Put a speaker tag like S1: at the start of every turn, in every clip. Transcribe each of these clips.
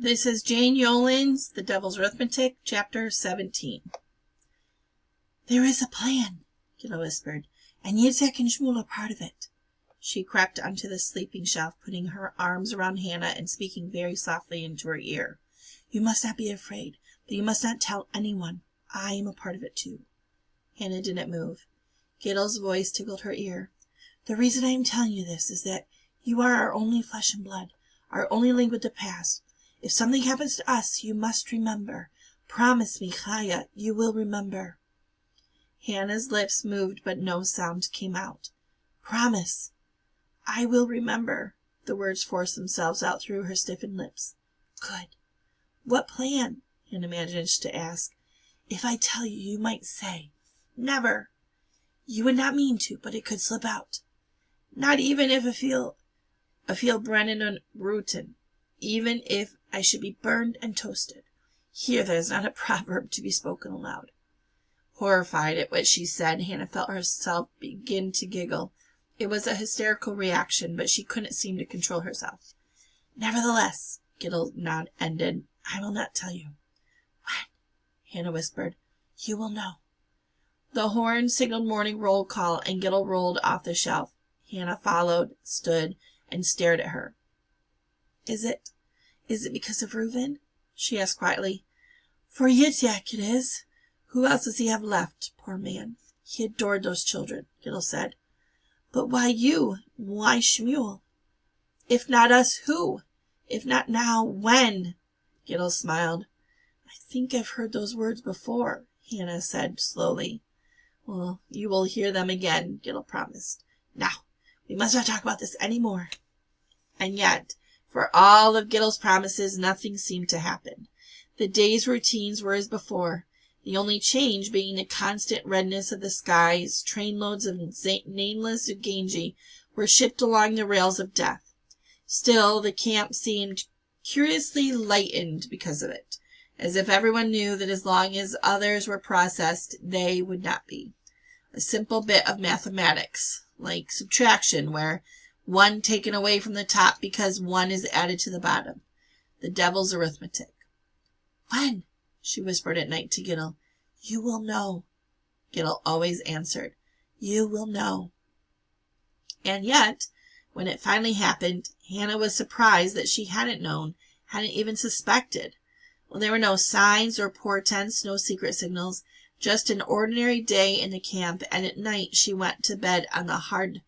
S1: This is Jane Yolen's The Devil's Arithmetic, Chapter 17. There is a plan, Gila whispered, and Yitzhak and Shmuel are part of it. She crept onto the sleeping shelf, putting her arms around Hannah and speaking very softly into her ear. You must not be afraid, but you must not tell anyone. I am a part of it too. Hannah didn't move. Gittle's voice tickled her ear. The reason I am telling you this is that you are our only flesh and blood, our only link with the past. If something happens to us, you must remember. Promise me, Chaya, you will remember. Hannah's lips moved, but no sound came out. Promise. I will remember. The words forced themselves out through her stiffened lips. Good. What plan? Hannah managed to ask. If I tell you, you might say, never. You would not mean to, but it could slip out. Not even if I feel Brennan and Rutan. Even if I should be burned and toasted. Here there is not a proverb to be spoken aloud. Horrified at what she said, Hannah felt herself begin to giggle. It was a hysterical reaction, but she couldn't seem to control herself. Nevertheless, Gittle's nod ended, I will not tell you. When? Hannah whispered. You will know. The horn signaled morning roll call, and Gittle rolled off the shelf. Hannah followed, stood, and stared at her. Is it because of Reuven? She asked quietly. For Yitzhak it is. Who else does he have left, poor man? He adored those children, Gittle said. But why you? Why Shmuel? If not us, who? If not now, when? Gittle smiled. I think I've heard those words before, Hannah said slowly. Well, you will hear them again, Gittle promised. Now, we must not talk about this any more. And yet, for all of Gittle's promises, nothing seemed to happen. The day's routines were as before, the only change being the constant redness of the skies. Trainloads of nameless Uganji were shipped along the rails of death. Still, the camp seemed curiously lightened because of it, as if everyone knew that as long as others were processed, they would not be. A simple bit of mathematics, like subtraction, where one taken away from the top because one is added to the bottom. The devil's arithmetic. When? She whispered at night to Gittle. You will know. Gittle always answered. You will know. And yet, when it finally happened, Hannah was surprised that she hadn't known, hadn't even suspected. Well, there were no signs or portents, no secret signals, just an ordinary day in the camp, and at night she went to bed on the hard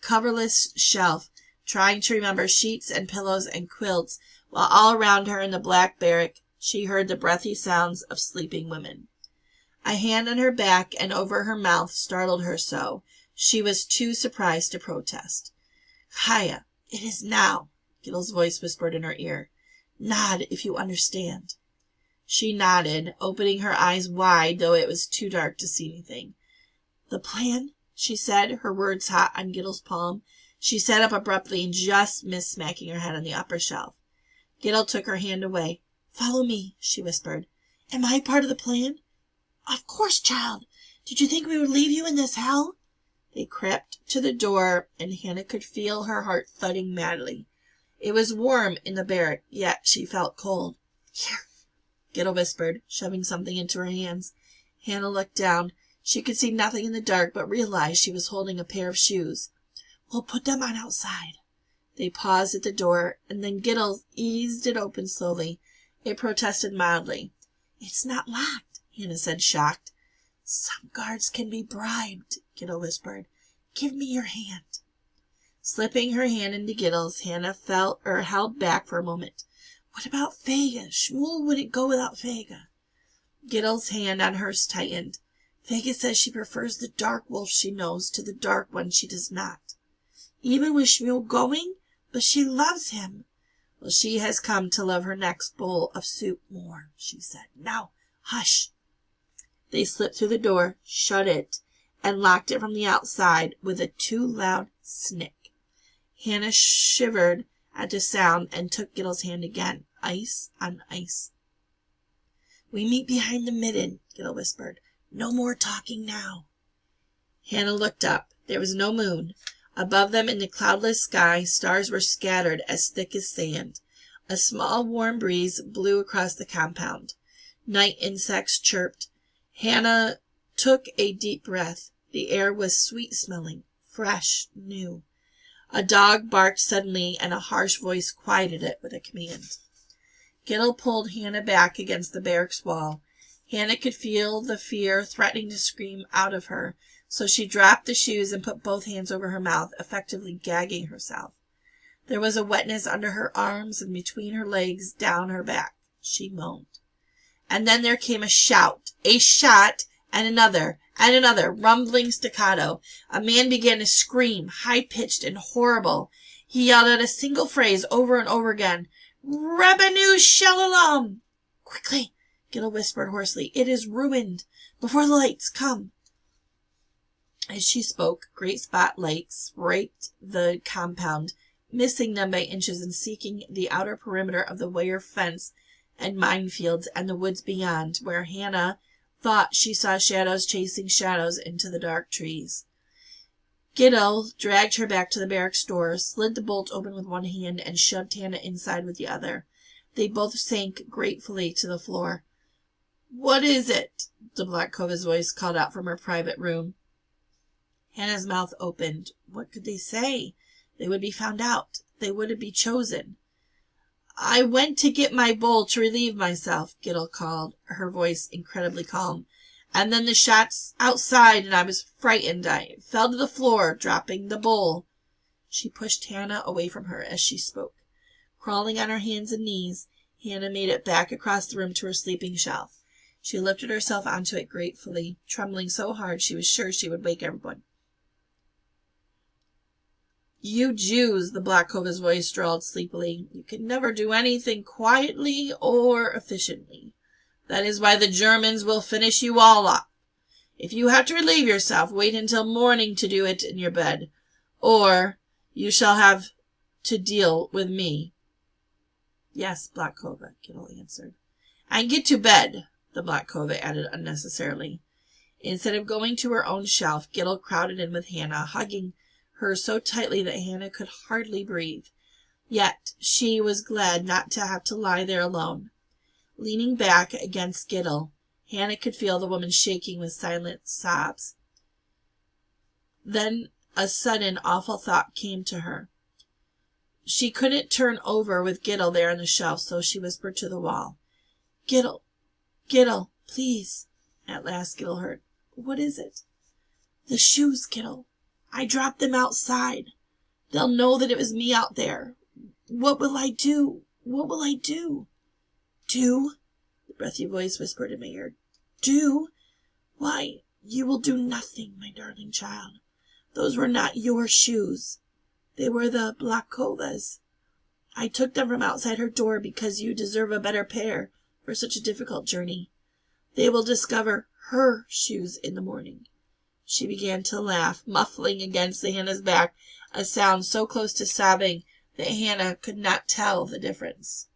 S1: coverless shelf, trying to remember sheets and pillows and quilts, while all around her in the black barrack she heard the breathy sounds of sleeping women. A hand on her back and over her mouth startled her so. She was too surprised to protest. Chaya, it is now, Gittle's voice whispered in her ear. Nod if you understand. She nodded, opening her eyes wide, though it was too dark to see anything. The plan? She said, her words hot on Gittle's palm. She sat up abruptly and just missed smacking her head on the upper shelf. Gittle took her hand away. Follow me, she whispered. Am I part of the plan? Of course, child. Did you think we would leave you in this hell? They crept to the door, and Hannah could feel her heart thudding madly. It was warm in the barrack, yet she felt cold. Here, Gittle whispered, shoving something into her hands. Hannah looked down. She could see nothing in the dark, but realized she was holding a pair of shoes. We'll put them on outside. They paused at the door, and then Gittle eased it open slowly. It protested mildly. It's not locked, Hannah said, shocked. Some guards can be bribed, Gittle whispered. Give me your hand. Slipping her hand into Gittle's, Hannah held back for a moment. What about Fega? Shmuel wouldn't go without Fega. Gittle's hand on hers tightened. Fega says she prefers the dark wolf she knows to the dark one she does not. Even with Shmuel going? But she loves him. Well, she has come to love her next bowl of soup more, she said. Now, hush. They slipped through the door, shut it, and locked it from the outside with a too loud snick. Hannah shivered at the sound and took Gittle's hand again. Ice on ice. We meet behind the midden, Gittle whispered. No more talking now. Hannah looked up. There was no moon. Above them in the cloudless sky, stars were scattered as thick as sand. A small warm breeze blew across the compound. Night insects chirped. Hannah took a deep breath. The air was sweet-smelling, fresh, new. A dog barked suddenly, and a harsh voice quieted it with a command. Giddle pulled Hannah back against the barracks wall. Hannah could feel the fear threatening to scream out of her, so she dropped the shoes and put both hands over her mouth, effectively gagging herself. There was a wetness under her arms and between her legs, down her back. She moaned. And then there came a shot, and another, rumbling staccato. A man began to scream, high-pitched and horrible. He yelled out a single phrase over and over again. "Revenue Shalom!" "Quickly," Giddle whispered hoarsely. "It is ruined. Before the lights come." As she spoke, great spotlights raked the compound, missing them by inches and seeking the outer perimeter of the wire fence and minefields and the woods beyond, where Hannah thought she saw shadows chasing shadows into the dark trees. Giddle dragged her back to the barracks door, slid the bolt open with one hand, and shoved Hannah inside with the other. They both sank gratefully to the floor. "What is it?" the Blackcova's voice called out from her private room. Hannah's mouth opened. What could they say? They would be found out. They would be chosen. "I went to get my bowl to relieve myself," Giddle called, her voice incredibly calm. "And then the shots outside, and I was frightened. I fell to the floor, dropping the bowl." She pushed Hannah away from her as she spoke. Crawling on her hands and knees, Hannah made it back across the room to her sleeping shelf. She lifted herself onto it gratefully, trembling so hard she was sure she would wake everyone. "You Jews," the Blackcova's voice drawled sleepily, "you can never do anything quietly or efficiently. That is why the Germans will finish you all up. If you have to relieve yourself, wait until morning to do it in your bed, or you shall have to deal with me." "Yes, Blackcova," Giddle answered. "And get to bed," the Blackcova added unnecessarily. Instead of going to her own shelf, Giddle crowded in with Hannah, hugging her so tightly that Hannah could hardly breathe. Yet she was glad not to have to lie there alone. Leaning back against Giddle, Hannah could feel the woman shaking with silent sobs. Then a sudden awful thought came to her. She couldn't turn over with Giddle there on the shelf, so she whispered to the wall. "Giddle, Giddle, please." At last Giddle heard. "What is it?" "The shoes, Giddle. I dropped them outside. They'll know that it was me out there. What will I do? What will I do?" "Do?" the breathy voice whispered in my ear. "Do? Why, you will do nothing, my darling child. Those were not your shoes. They were the Blackcova's. I took them from outside her door because you deserve a better pair for such a difficult journey. They will discover her shoes in the morning." She began to laugh, muffling against Hannah's back a sound so close to sobbing that Hannah could not tell the difference.